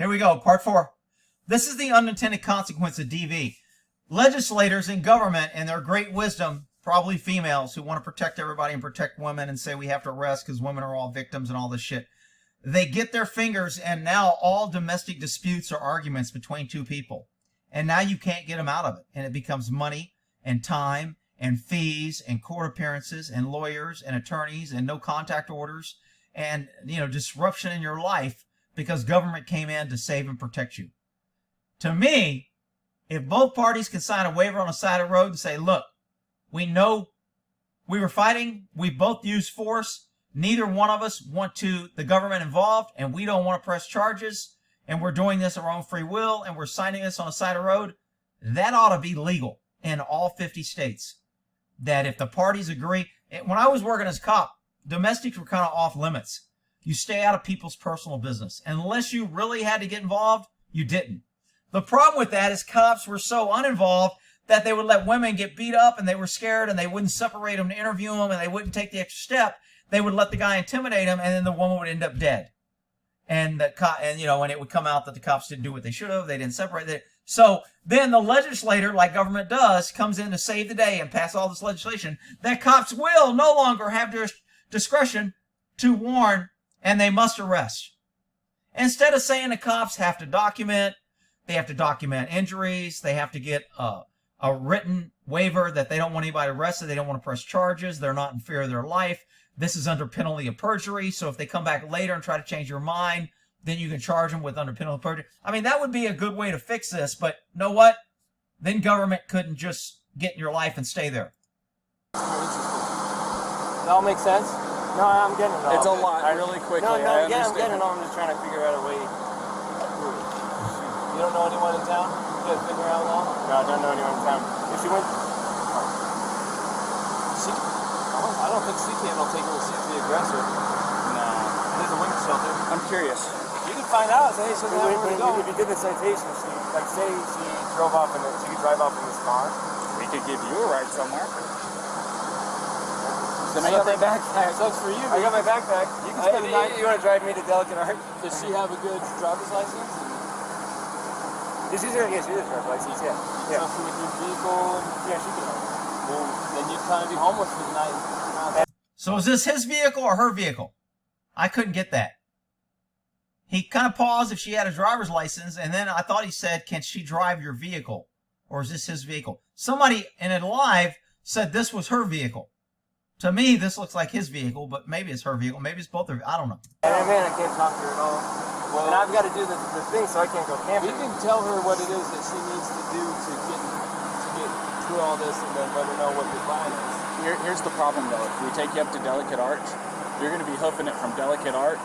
Here we go, part 4. This is the unintended consequence of DV. Legislators in government, in their great wisdom, probably females who want to protect everybody and protect women and say we have to arrest because women are all victims and all this shit. They get their fingers, and now all domestic disputes are arguments between two people. And now you can't get them out of it. And it becomes money and time and fees and court appearances and lawyers and attorneys and no contact orders and, disruption in your life because government came in to save and protect you. To me, if both parties can sign a waiver on the side of the road and say, look, we know we were fighting, we both used force, neither one of us want the government involved, and we don't want to press charges, and we're doing this of our own free will, and we're signing this on the side of the road, that ought to be legal in all 50 states. That if the parties agree, when I was working as a cop, domestics were kind of off limits. You stay out of people's personal business. Unless you really had to get involved, you didn't. The problem with that is cops were so uninvolved that they would let women get beat up and they were scared and they wouldn't separate them to interview them and they wouldn't take the extra step. They would let the guy intimidate him and then the woman would end up dead. And and it would come out that the cops didn't do what they should have. They didn't separate it. So then the legislator, like government does, comes in to save the day and pass all this legislation that cops will no longer have their discretion to warn and they must arrest. Instead of saying the cops have to document, they have to document injuries, they have to get a written waiver that they don't want anybody arrested, they don't want to press charges, they're not in fear of their life. This is under penalty of perjury, so if they come back later and try to change your mind, then you can charge them with under penalty of perjury. I mean, that would be a good way to fix this, but you know what? Then government couldn't just get in your life and stay there. That all makes sense? No, I'm getting it all. It's a lot, really quickly. I'm getting it all. I'm just trying to figure out a way. You don't know anyone in town? You gotta figure out now? No, I don't know anyone in town. If she went... I don't think CCAN will take her to see the aggressor. No. There's a women's shelter. I'm curious. You can find out. Say, hey, she doesn't have where to go. If you did the citation, say she drove off she could drive off in this car. We could give you a ride somewhere. Then I got my backpack. Sucks for you. I got my backpack. You can spend the night. You want to drive me to Delicate Art? Does she have a good driver's license? She does have a driver's license, yeah. So she would do vehicle? Yeah, she can. Then you'd kind of be homeless for the night. So is this his vehicle or her vehicle? I couldn't get that. He kind of paused if she had a driver's license, and then I thought he said, can she drive your vehicle? Or is this his vehicle? Somebody in it live said this was her vehicle. To me, this looks like his vehicle, but maybe it's her vehicle. Maybe it's both of them. I don't know. And man, I can't talk to her at all. Well, and I've got to do the thing, so I can't go camping. You can tell her what it is that she needs to do to get through all this and then let her know what the plan is. Here's the problem, though. If we take you up to Delicate Arch, you're going to be hoofing it from Delicate Arch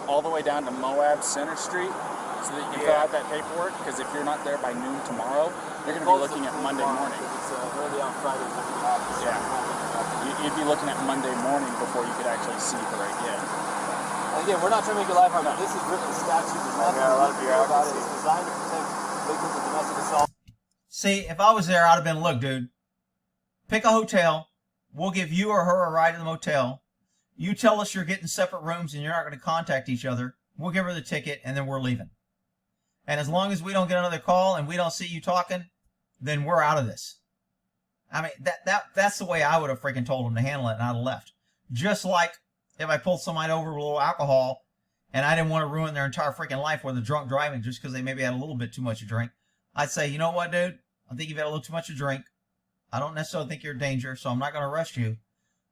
all the way down to Moab Center Street so that you can fill out that paperwork, because if you're not there by noon tomorrow, you're going to be looking at Monday morning. It's early on Friday. Yeah. You'd be looking at Monday morning before you could actually see her again. Again, we're not trying to make your life hard. No. This is written in statute. There's nothing a lot of bureaucracy. It's designed to protect victims of domestic assault. See, if I was there, I'd have been, look, dude, pick a hotel. We'll give you or her a ride to the motel. You tell us you're getting separate rooms and you're not going to contact each other. We'll give her the ticket and then we're leaving. And as long as we don't get another call and we don't see you talking, then we're out of this. I mean, that's the way I would have freaking told them to handle it, and I'd have left. Just like if I pulled somebody over with a little alcohol and I didn't want to ruin their entire freaking life with a drunk driving just because they maybe had a little bit too much to drink, I'd say, you know what, dude? I think you've had a little too much to drink. I don't necessarily think you're in danger, so I'm not going to arrest you.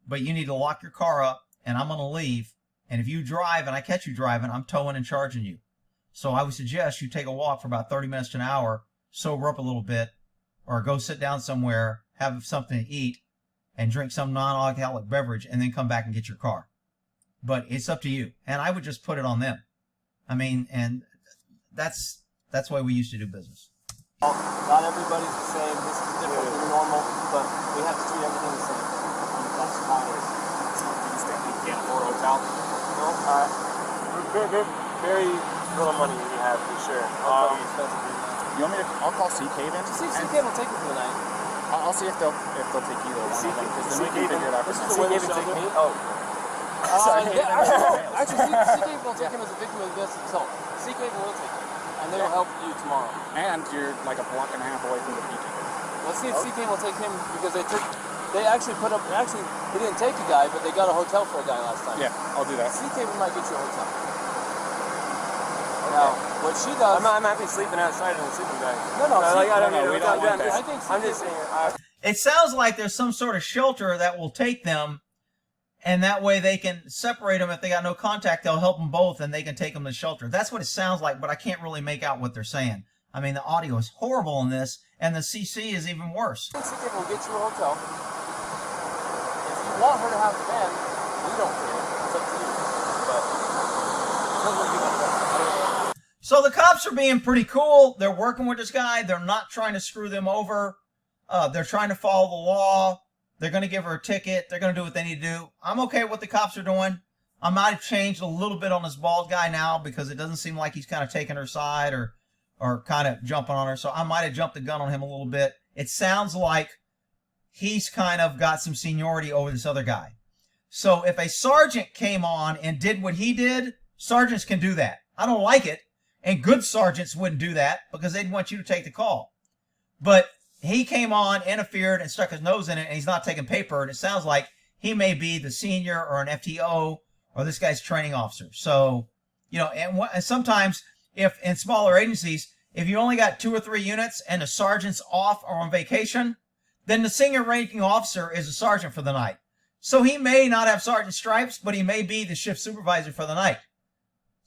But you need to lock your car up, and I'm going to leave. And if you drive and I catch you driving, I'm towing and charging you. So I would suggest you take a walk for about 30 minutes to an hour, sober up a little bit, or go sit down somewhere, have something to eat, and drink some non-alcoholic beverage, and then come back and get your car. But it's up to you. And I would just put it on them. I mean, and that's the way we used to do business. Not everybody's the same. This is different than normal, but we have to treat everything the same. That's how it is. You can't afford a hotel? No. Very little money you have, for sure. You want me to? I'll call CK then. See if CK will take you for the night. I'll see if they'll take either one of them, because then we can figure it out. This is the way they take me. Oh. Actually, CK will take him as a victim of domestic assault. CK will take him, and they will help you tomorrow. And you're like a block and a half away from the PG. Let's see if CK will take him because they actually put up. Actually, they didn't take a guy, but they got a hotel for a guy last time. Yeah, I'll do that. CK might get you a hotel. Now, what she does... I'm happy sleeping outside in the sleeping bag. No, I don't need it. I think I'm just saying... It sounds like there's some sort of shelter that will take them, and that way they can separate them. If they got no contact, they'll help them both, and they can take them to shelter. That's what it sounds like, but I can't really make out what they're saying. I mean, the audio is horrible in this, and the CC is even worse. I think CK will get you a hotel. If you want her to have the van, we don't care. It's up to you. But... So the cops are being pretty cool. They're working with this guy. They're not trying to screw them over. They're trying to follow the law. They're going to give her a ticket. They're going to do what they need to do. I'm okay with what the cops are doing. I might have changed a little bit on this bald guy now because it doesn't seem like he's kind of taking her side or kind of jumping on her. So I might have jumped the gun on him a little bit. It sounds like he's kind of got some seniority over this other guy. So if a sergeant came on and did what he did, sergeants can do that. I don't like it. And good sergeants wouldn't do that because they'd want you to take the call. But he came on, interfered, and stuck his nose in it, and he's not taking paper. And it sounds like he may be the senior or an FTO or this guy's training officer. So, you know, and sometimes if in smaller agencies, if you only got 2 or 3 units and the sergeant's off or on vacation, then the senior ranking officer is a sergeant for the night. So he may not have sergeant stripes, but he may be the shift supervisor for the night.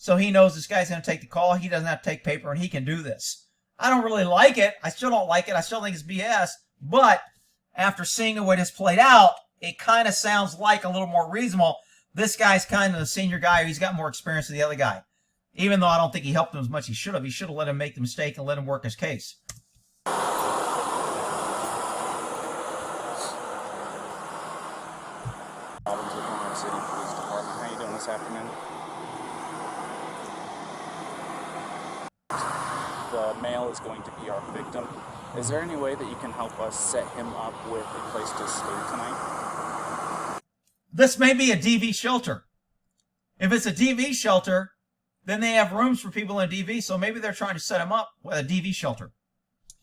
So he knows this guy's going to take the call. He doesn't have to take paper, and he can do this. I don't really like it. I still don't like it. I still think it's BS. But after seeing the way this played out, it kind of sounds like a little more reasonable. This guy's kind of the senior guy. He's got more experience than the other guy. Even though I don't think he helped him as much as he should have. He should have let him make the mistake and let him work his case. Problems with Oklahoma City Police Department. How you doing this afternoon? The male is going to be our victim. Is there any way that you can help us set him up with a place to stay tonight? This may be a DV shelter. If it's a DV shelter, then they have rooms for people in DV, so maybe they're trying to set him up with a DV shelter.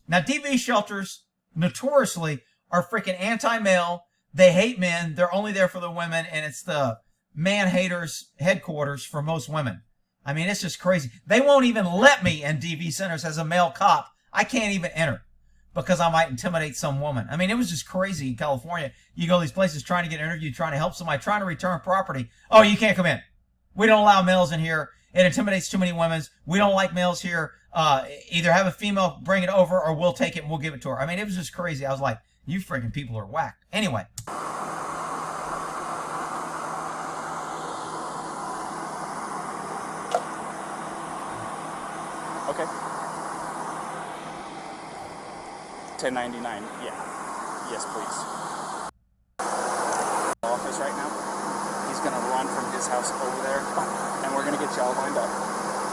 Now, DV shelters notoriously are freaking anti-male. They hate men. They're only there for the women, and it's the man-haters headquarters for most women. I mean, it's just crazy. They won't even let me in DV centers as a male cop. I can't even enter because I might intimidate some woman. I mean, it was just crazy in California. You go to these places trying to get interviewed, trying to help somebody, trying to return property. Oh, you can't come in. We don't allow males in here. It intimidates too many women. We don't like males here. Either have a female bring it over or we'll take it and we'll give it to her. I mean, it was just crazy. I was like, you freaking people are whacked. Anyway. Okay. 1099. Yeah. Yes, please. Office right now. He's gonna run from his house over there, and we're gonna get you all lined up.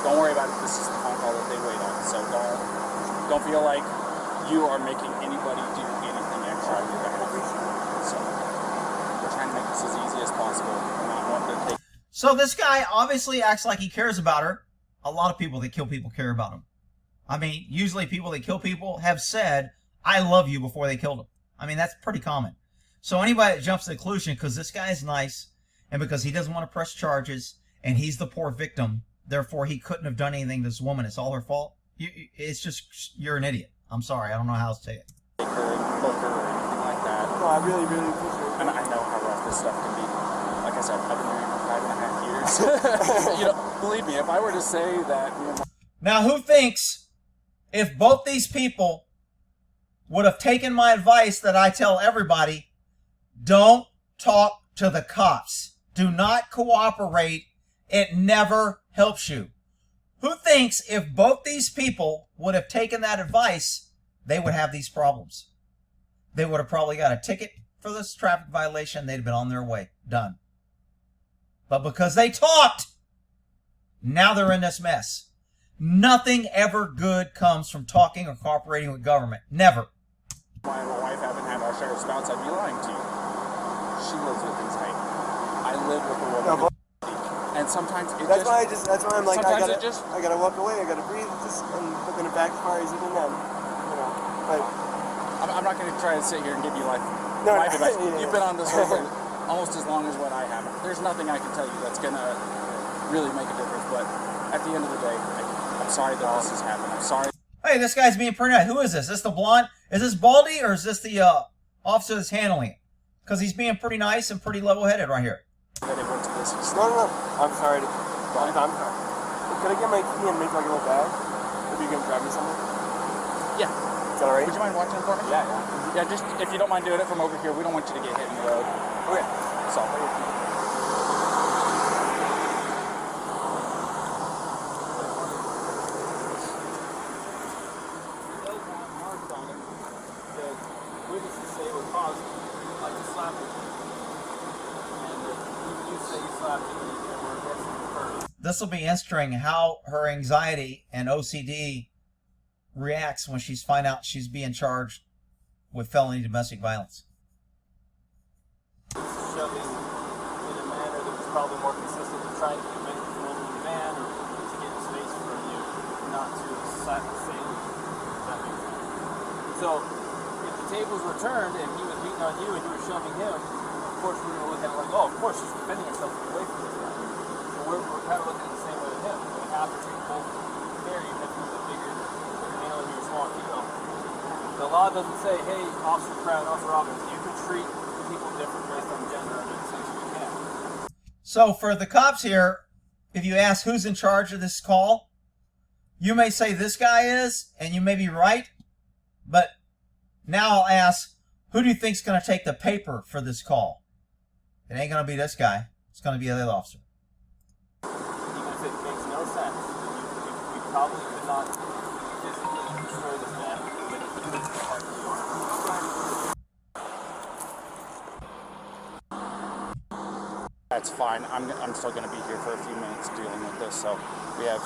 Don't worry about it. This is the phone call that they wait on. So don't feel like you are making anybody do anything extra on your behalf. So we're trying to make this as easy as possible. We're not wanting to take. So this guy obviously acts like he cares about her. A lot of people that kill people care about him. I mean, usually people that kill people have said, I love you before they killed him. I mean, that's pretty common. So anybody that jumps to the conclusion, because this guy is nice, and because he doesn't want to press charges, and he's the poor victim, therefore he couldn't have done anything to this woman, it's all her fault. It's just, you're an idiot. I'm sorry, I don't know how else to say it. Take her and book her or anything like that. No, I really, really appreciate it. And I know how rough this stuff can be. Like I said, I've been married for 5.5 years. You know, believe me, if I were to say that... You know, now, who thinks if both these people would have taken my advice that I tell everybody, don't talk to the cops. Do not cooperate. It never helps you. Who thinks if both these people would have taken that advice, they would have these problems? They would have probably got a ticket for this traffic violation. They'd have been on their way. Done. But because they talked, now they're in this mess. Nothing ever good comes from talking or cooperating with government. Never. My wife haven't had our share of spouts, I'd be lying to you. She lives with anxiety. I I live with a woman. No, and sometimes it that's just... why I'm like, sometimes I gotta walk away, I gotta breathe, and look in the backfire even then, you know. But I'm not going to try to sit here and give you life advice. Yeah. You've been on this road almost as long as what I have. There's nothing I can tell you that's going to really make a difference, but at the end of the day, I'm sorry that this has happened. I'm sorry. Hey, this guy's being pretty nice. Who is this? Is this the blonde? Is this Baldy, or is this the officer that's handling it? Because he's being pretty nice and pretty level-headed right here. That it went to this extent. no. I'm sorry. I'm sorry. Could I get my key and make like a little bag? Maybe you can grab me something? Yeah. Is that alright? Would you mind watching for me? Yeah. Yeah, just if you don't mind doing it from over here, we don't want you to get hit in the road. Okay. So. This will be interesting how her anxiety and OCD reacts when she's find out she's being charged with felony domestic violence. Shoving in a manner that was probably more consistent with trying to make the woman the man or to get space from you, not to say that makes sense. So if the tables were turned and he was beating on you and you were shoving him, of course we're going to look at it like, oh, of course she's defending herself away from this guy. So we're kind of looking at the same way with him. We have to treat both fair, even if he's a bigger male and you're a small female. The law doesn't say, hey, Officer Crown, Officer Robbins, you can treat people different based on gender, and essentially you can. So for the cops here, if you ask who's in charge of this call, you may say this guy is, and you may be right, but now I'll ask, who do you think's going to take the paper for this call? It ain't going to be this guy. It's going to be the other officer. Even if it makes no sense, you probably could not physically destroy this man, but you could hurt the arm. That's fine. I'm still going to be here for a few minutes dealing with this, so we have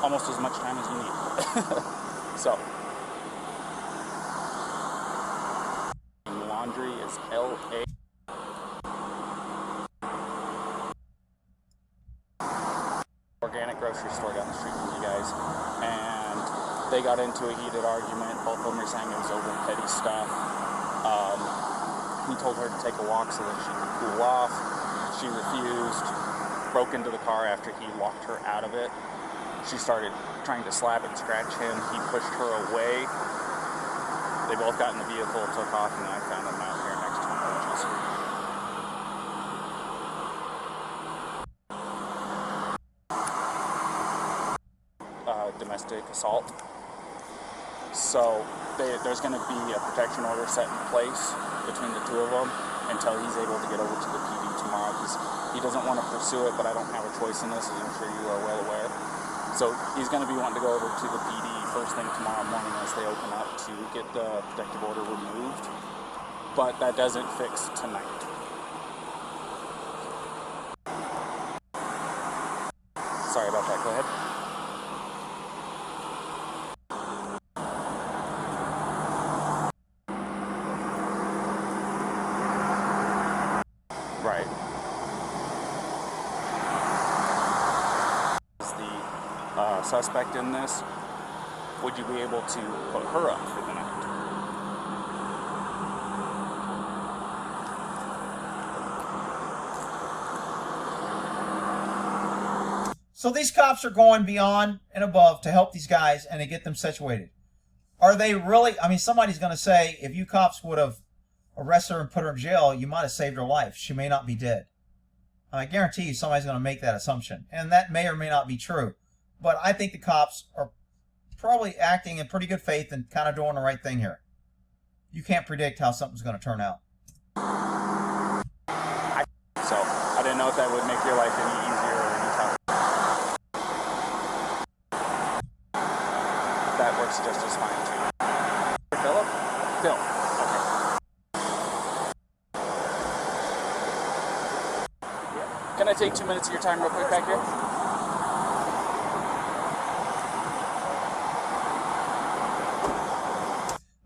almost as much time as you need. So, laundry is LA. Organic grocery store down the street from you guys, and they got into a heated argument. Both of them were saying it was over petty stuff. He told her to take a walk so that she could cool off. She refused, broke into the car after he locked her out of it. She started trying to slap and scratch him. He pushed her away. They both got in the vehicle, took off, and I found them out here next to him. Domestic assault. So there's going to be a protection order set in place between the two of them until he's able to get over to the PD tomorrow, because he doesn't want to pursue it, but I don't have a choice in this, as I'm sure you are well aware. So he's going to be wanting to go over to the PD first thing tomorrow morning as they open up to get the protective order removed, but that doesn't fix tonight. Sorry about that, go ahead. Right. Is the suspect in this? Would you be able to put her up for the night? So these cops are going beyond and above to help these guys and to get them situated. Are they really? I mean, somebody's going to say, if you cops would have arrested her and put her in jail, you might have saved her life. She may not be dead. I guarantee you somebody's going to make that assumption. And that may or may not be true. But I think the cops are probably acting in pretty good faith and kind of doing the right thing here. You can't predict how something's going to turn out. So, I didn't know if that would make your life any easier or any tougher. That works just as fine too. Philip? Phil. Okay. Can I take 2 minutes of your time real quick back here?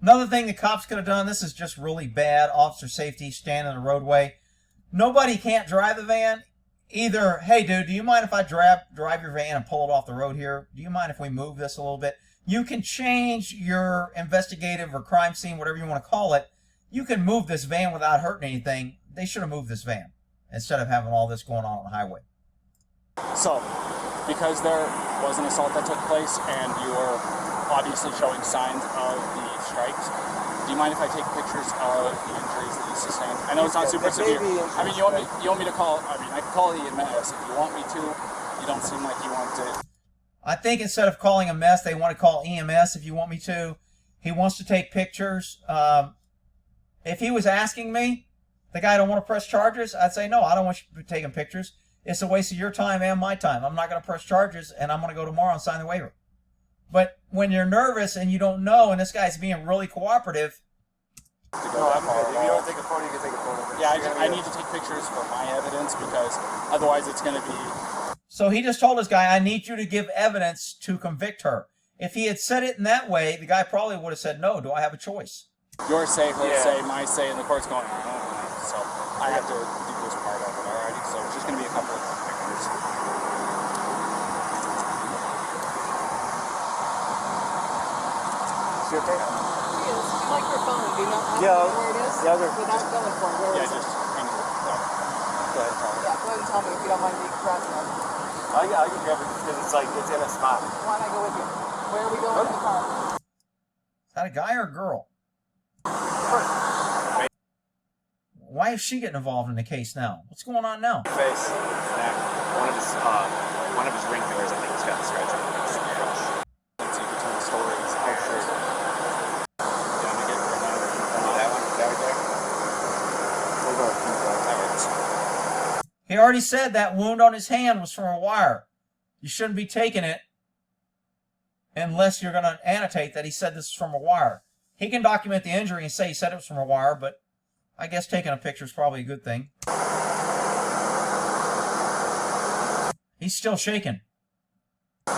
Another thing the cops could have done, this is just really bad officer safety, stand in the roadway. nobody can't drive the van. Either, hey, dude, do you mind if I drive your van and pull it off the road here? Do you mind if we move this a little bit? You can change your investigative or crime scene, whatever you want to call it. You can move this van without hurting anything. They should have moved this van instead of having all this going on the highway. So, because there was an assault that took place and you're obviously showing signs of the strikes, do you mind if I take pictures of the injuries that you sustained? I know it's not super severe. I mean, you want me to call, I mean, I can call the EMS if you want me to. You don't seem like you want to. I think instead of calling a mess, they want to call EMS if you want me to. He wants to take pictures. If he was asking me, the guy don't want to press charges, I'd say, no, I don't want you taking pictures. It's a waste of your time and my time. I'm not going to press charges, and I'm going to go tomorrow and sign the waiver. But when you're nervous and you don't know, and this guy's being really cooperative. No, I'm good. If you don't take a photo, you can take a photo. Yeah, I need to take pictures for my evidence because otherwise it's going to be... So he just told this guy, I need you to give evidence to convict her. If he had said it in that way, the guy probably would have said, no, do I have a choice? Your say, her say, my say, and the court's going, so I have to do this part of it, alrighty? So it's just going to be a couple of pictures. You okay? Yes. Like your phone, do you not have Yeah, where it is? yeah, Without going for it, where Yeah, is it? just hang it. Go ahead, Paul. Yeah, go ahead and tell me if you don't mind me grabbing it. I can grab it because it's like, it's in a spot. Why don't I go with you? Where are we going in the car? Is that a guy or a girl? Why is she getting involved in the case now? What's going on now? Face, neck, one of his ring fingers, I think, has got the scratch on it. Let's see between stories. Oh, sure. Yeah, I'm going to get That one right there? that works. He already said that wound on his hand was from a wire. You shouldn't be taking it unless you're going to annotate that he said this is from a wire. He can document the injury and say he said it was from a wire, but I guess taking a picture is probably a good thing. He's still shaking. It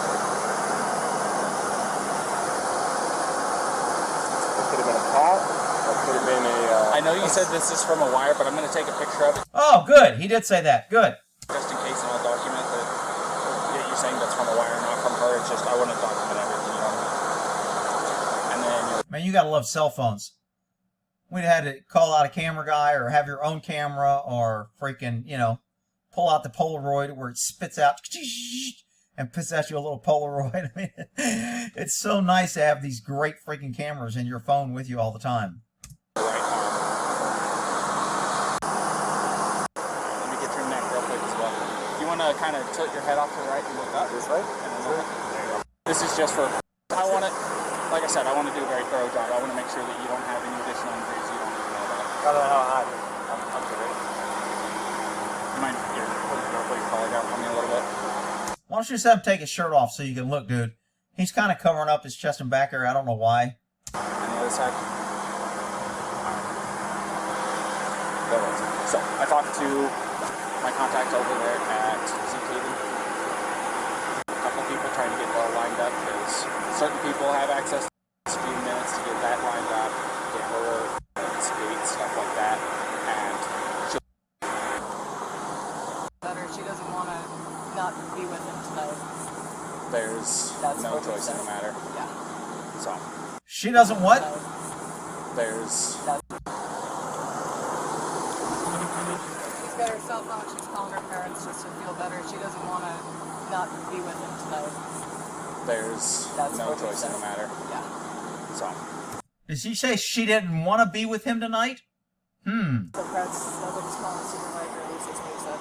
could have been a pot, or it could have been a... I know you said this is from a wire, but I'm going to take a picture of it Oh, good. He did say that. Good. just in case, and I'll document that you're saying that's from a wire, not from her. It's just I want to document everything, you know what I mean? And then Man, you got to love cell phones. We'd had to call out a camera guy or have your own camera or freaking, pull out the Polaroid where it spits out and puts out you a little Polaroid. I mean, it's so nice to have these great freaking cameras in your phone with you all the time. right arm. Let me get your neck real quick as well. You want to kind of tilt your head off to the right and look up? This way? And then look up. There you go. This is just for, I want to, like I said, I want to do a very thorough job. I want to make sure that you don't have any additional injuries you don't even know about. I don't know how I'm good. You mind put your collar down on me a little bit? Why don't you just have him take his shirt off so you can look, dude? He's kind of covering up his chest and back area. I don't know why. On the other side. That works. So I talked to my contact over there at ZTV. A couple people trying to get it all lined up because certain people have access to a few minutes to get that lined up, get her date, stuff like that, and Better, she doesn't want to not be with him tonight. there's That's no what he choice in the said. matter. Yeah. So She doesn't what? there's She's got her cell phone. She's calling her parents just to feel better. She doesn't want to not be with him tonight. there's That's no what he choice in said. the matter. Yeah. So Did she say she didn't want to be with him tonight? So that's nobody's calling the supervisor. At least that's what he said.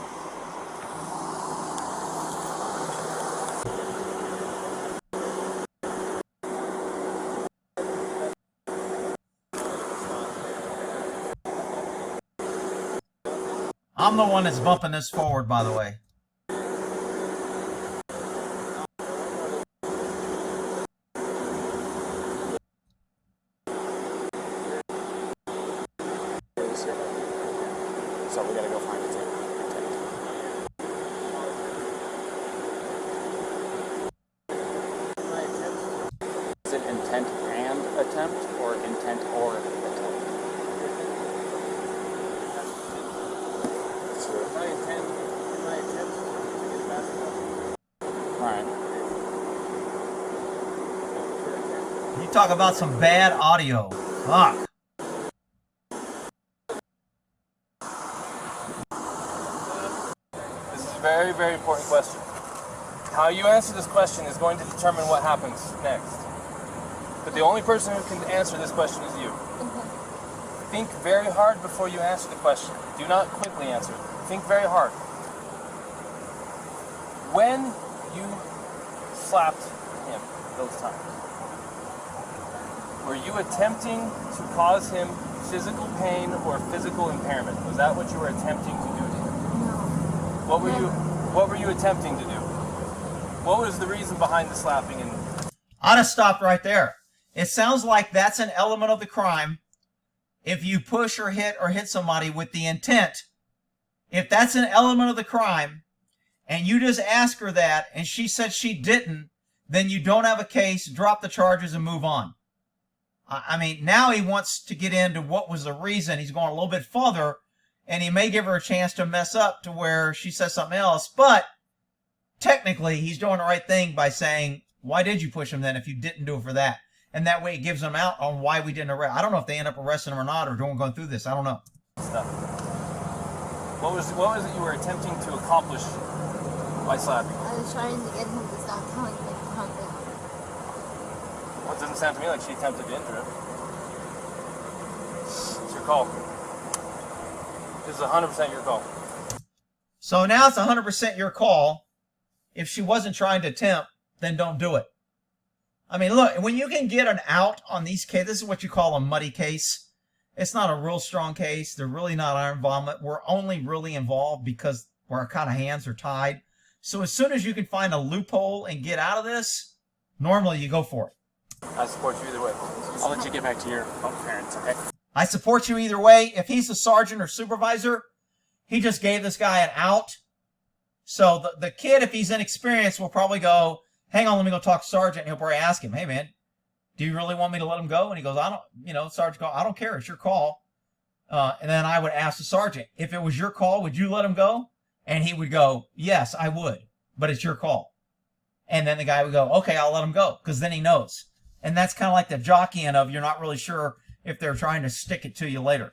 I'm the one that's bumping this forward, by the way. So we gotta go find it. Is it intent and attempt, or intent or attempt? You talk about some bad audio. Fuck. This is a very, very important question. How you answer this question is going to determine what happens next. But the only person who can answer this question is you. Think very hard before you answer the question. Do not quickly answer it. Think very hard. When you slapped him those times, were you attempting to cause him physical pain or physical impairment? Was that what you were attempting to do to him? No. What were you attempting to do? What was the reason behind the slapping? And I'd have stopped right there. It sounds like that's an element of the crime. If you push or hit somebody with the intent, if that's an element of the crime, and you just ask her that, and she said she didn't, then you don't have a case, drop the charges, and move on. I mean, now he wants to get into what was the reason. He's going a little bit further, and he may give her a chance to mess up to where she says something else, but technically he's doing the right thing by saying, why did you push him then if you didn't do it for that? And that way it gives them out on why we didn't arrest. I don't know if they end up arresting him or not, or going through this. I don't know. stuff. What was it you were attempting to accomplish by slapping? I was trying to get him to stop telling me something. Well, it doesn't sound to me like she attempted to injure him. It's your call. This is 100% your call. So now it's 100% your call. If she wasn't trying to attempt, then don't do it. I mean, look, when you can get an out on these cases, this is what you call a muddy case. It's not a real strong case. They're really not our involvement. We're only really involved because our kind of hands are tied. So as soon as you can find a loophole and get out of this, normally you go for it. I support you either way. I'll let you get back to your parents, okay? I support you either way. If he's a sergeant or supervisor, he just gave this guy an out. So the kid, if he's inexperienced, will probably go, hang on, let me go talk to sergeant. And he'll probably ask him, hey, man, do you really want me to let him go? And he goes, I don't, sergeant, I don't care. It's your call. And then I would ask the sergeant, if it was your call, would you let him go? And he would go, yes, I would, but it's your call. And then the guy would go, okay, I'll let him go, because then he knows. And that's kind of like the jockeying of you're not really sure if they're trying to stick it to you later.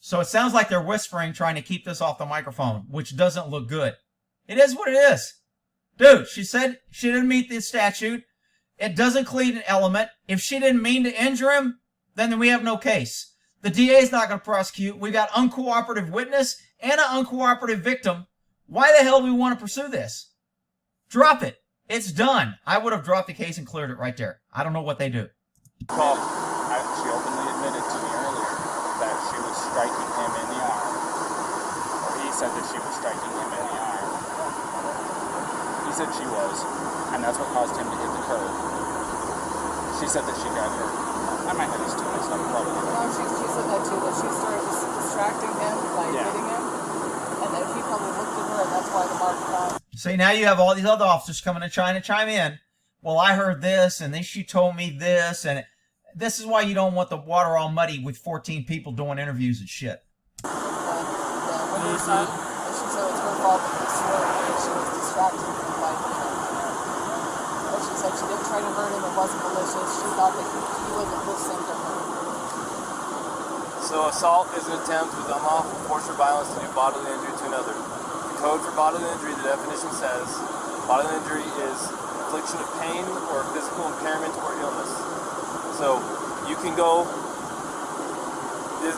So it sounds like they're whispering, trying to keep this off the microphone, which doesn't look good. It is what it is. Dude, she said she didn't meet the statute. It doesn't plead an element. If she didn't mean to injure him, then we have no case. The DA is not going to prosecute. We got uncooperative witness and an uncooperative victim. Why the hell do we want to pursue this? Drop it. It's done. I would have dropped the case and cleared it right there. I don't know what they do. Well, she openly admitted to me earlier that she was striking him in the arm. Or he said that she was striking him in the arm. He said she was, and that's what caused him to hit the curb. She said that she got hurt. I might have these two mixed up, probably. No, she said that too, that she started distracting him by hitting him, and then he probably looked at her, and that's why the mark got. See, now you have all these other officers coming and trying to chime in. Well, I heard this, and then she told me this, and this is why you don't want the water all muddy with 14 people doing interviews and shit. Yeah, when he said, she said it's her fault that he swore that she was distracting him by hitting him. But she said she didn't try to hurt him, it wasn't malicious, she thought that he wasn't listening to her. So assault is an attempt with unlawful force or violence to do bodily injury to another. The code for bodily injury, the definition says, bodily injury is infliction of pain or physical impairment or illness. So you can go.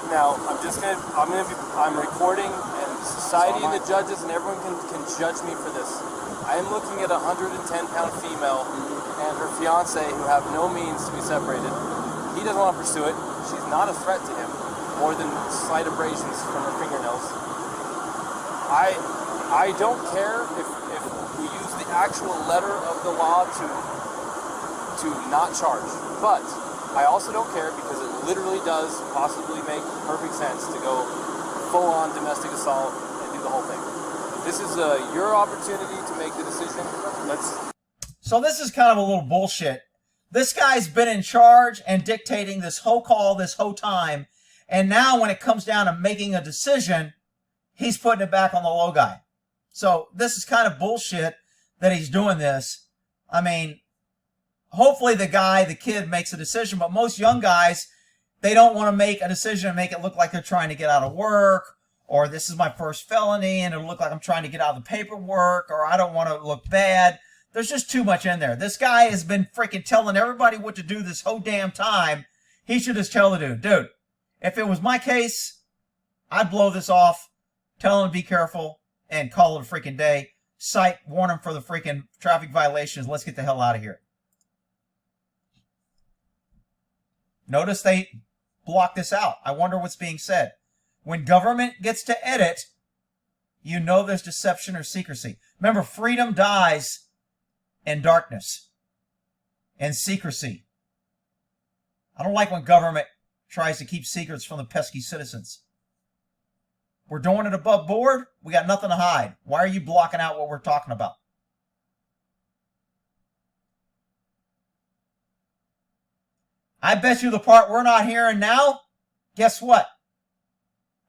Now I'm recording, and society and the judges and everyone can judge me for this. I am looking at a 110-pound female and her fiance who have no means to be separated. He doesn't want to pursue it. She's not a threat to him, more than slight abrasions from her fingernails. I don't care if we use the actual letter of the law to not charge, but I also don't care because it literally does possibly make perfect sense to go full-on domestic assault and do the whole thing. This is your opportunity to make the decision. So this is kind of a little bullshit. This guy's been in charge and dictating this whole call this whole time. And now when it comes down to making a decision, he's putting it back on the low guy. So this is kind of bullshit that he's doing this. I mean, hopefully the kid makes a decision, but most young guys, they don't want to make a decision and make it look like they're trying to get out of work, or this is my first felony and it'll look like I'm trying to get out of the paperwork, or I don't want to look bad. There's just too much in there. This guy has been freaking telling everybody what to do this whole damn time. He should just tell the dude, if it was my case, I'd blow this off, tell him to be careful, and call it a freaking day. Cite, warn him for the freaking traffic violations. Let's get the hell out of here. Notice they block this out. I wonder what's being said. When government gets to edit, you know there's deception or secrecy. Remember, freedom dies in darkness and secrecy. I don't like when government tries to keep secrets from the pesky citizens. We're doing it above board. We got nothing to hide. Why are you blocking out what we're talking about? I bet you the part we're not hearing now, guess what?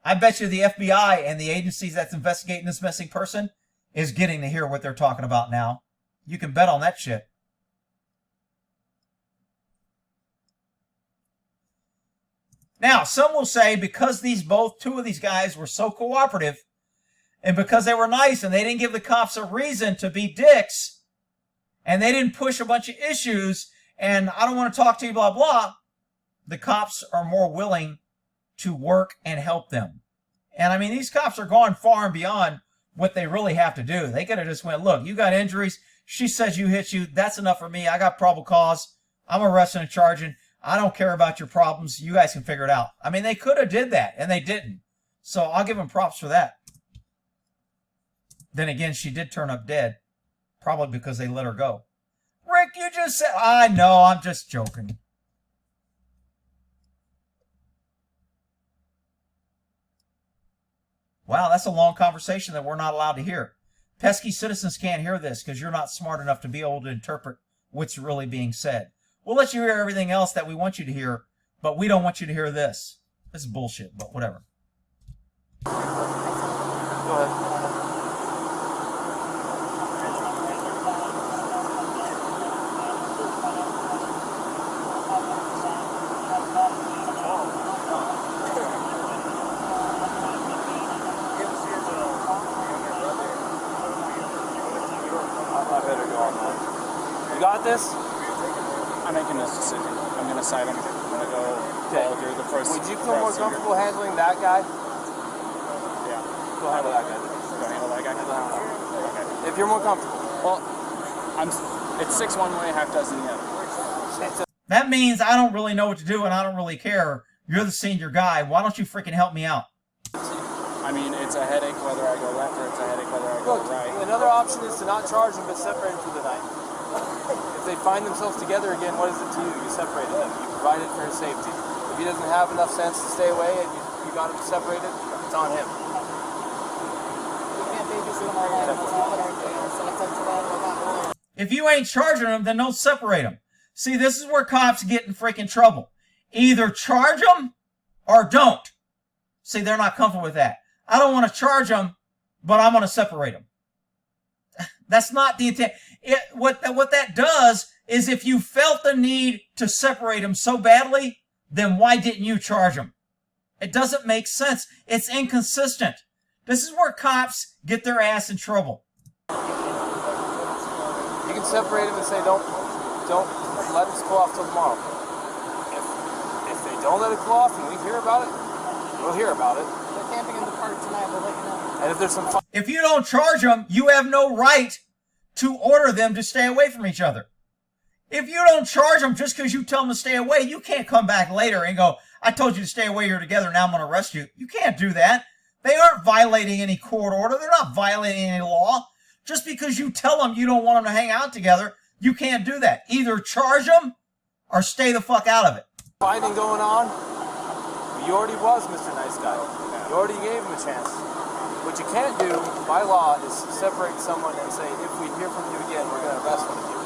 I bet you the FBI and the agencies that's investigating this missing person is getting to hear what they're talking about now. You can bet on that shit. Now, some will say because two of these guys were so cooperative and because they were nice and they didn't give the cops a reason to be dicks and they didn't push a bunch of issues and I don't want to talk to you, blah, blah, the cops are more willing to work and help them. And I mean, these cops are going far and beyond what they really have to do. They could have just went, look, you got injuries. She says you hit you. That's enough for me. I got probable cause. I'm arresting and charging. I don't care about your problems. You guys can figure it out. I mean, they could have did that, and they didn't. So I'll give them props for that. Then again, she did turn up dead, probably because they let her go. Rick, you just said... I know, I'm just joking. Wow, that's a long conversation that we're not allowed to hear. Pesky citizens can't hear this because you're not smart enough to be able to interpret what's really being said. We'll let you hear everything else that we want you to hear, but we don't want you to hear this. This is bullshit, but whatever. Go ahead. Got this? I'm making this decision. I'm going to cite him. I'm going to go follow through the process. Would you feel more comfortable handling that guy? Yeah. Go handle that guy. Go handle that guy? Okay. If you're more comfortable. Well, it's 6 one way, half dozen the other. That means I don't really know what to do and I don't really care. You're the senior guy. Why don't you freaking help me out? I mean, it's a headache whether I go left or it's a headache whether I go right. Another option is to not charge them but separate them for the night. If they find themselves together again, what is it to you? You separated them. You provided for his safety. If he doesn't have enough sense to stay away and you got him separated, it's on him. We can't babysit them all night. That's all our thing. So it's up to them. If you ain't charging them, then don't separate them. See, this is where cops get in freaking trouble. Either charge them or don't. See, they're not comfortable with that. I don't want to charge them, but I'm going to separate them. That's not the intent. What that does is if you felt the need to separate them so badly, then why didn't you charge them? It doesn't make sense. It's inconsistent. This is where cops get their ass in trouble. You can separate them and say, don't let us go off till tomorrow. If they don't let it go off and we hear about it, we'll hear about it. They're camping in the park tonight. We'll let you know. And if there's some... If you don't charge them, you have no right to order them to stay away from each other. If you don't charge them just because you tell them to stay away, you can't come back later and go, I told you to stay away, you're together, now I'm going to arrest you. You can't do that. They aren't violating any court order. They're not violating any law. Just because you tell them you don't want them to hang out together, you can't do that. Either charge them or stay the fuck out of it. Fighting going on, you already was Mr. Nice Guy. You already gave him a chance. What you can't do by law is separate someone and say, if we hear from you again, we're going to arrest one of you.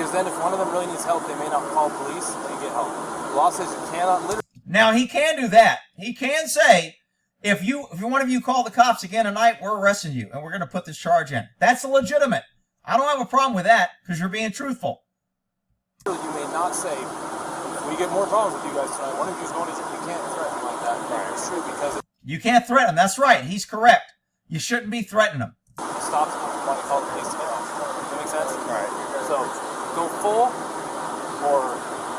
Because then if one of them really needs help, they may not call police and get help. The law says you cannot literally. Now, he can do that. He can say, if one of you call the cops again tonight, we're arresting you and we're going to put this charge in. That's legitimate. I don't have a problem with that because you're being truthful. You may not say, if we get more problems with you guys tonight, one of you is going to, you can't threaten like that. Right. It's true because you can't threaten him. That's right. He's correct. You shouldn't be threatening him. it stops them from wanting to call the police to get help. Does that make sense? Right. So go full or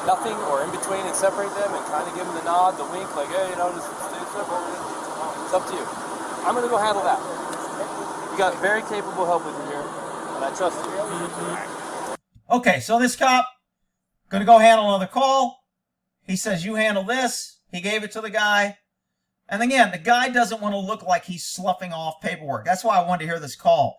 nothing or in between and separate them and kind of give them the nod, the wink, like, hey, just stay separate. It's up to you. I'm going to go handle that. You got very capable help with you here, and I trust you. Okay, so this cop going to go handle another call. He says, you handle this. He gave it to the guy. And again, the guy doesn't want to look like he's sloughing off paperwork. That's why I wanted to hear this call.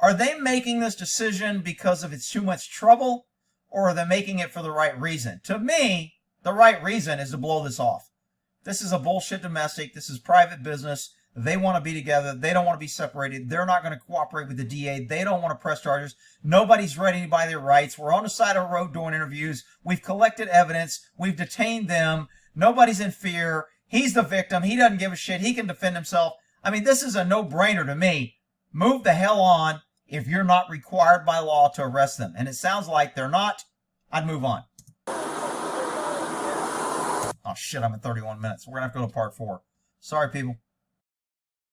Are they making this decision because of it's too much trouble, or are they making it for the right reason? To me, the right reason is to blow this off. This is a bullshit domestic. This is private business. They want to be together. They don't want to be separated. They're not going to cooperate with the DA. They don't want to press charges. Nobody's ready by their rights. We're on the side of the road doing interviews. We've collected evidence. We've detained them. Nobody's in fear. He's the victim. He doesn't give a shit. He can defend himself. I mean, this is a no-brainer to me. Move the hell on if you're not required by law to arrest them. And it sounds like they're not. I'd move on. Oh, shit, I'm at 31 minutes. We're going to have to go to part 4. Sorry, people.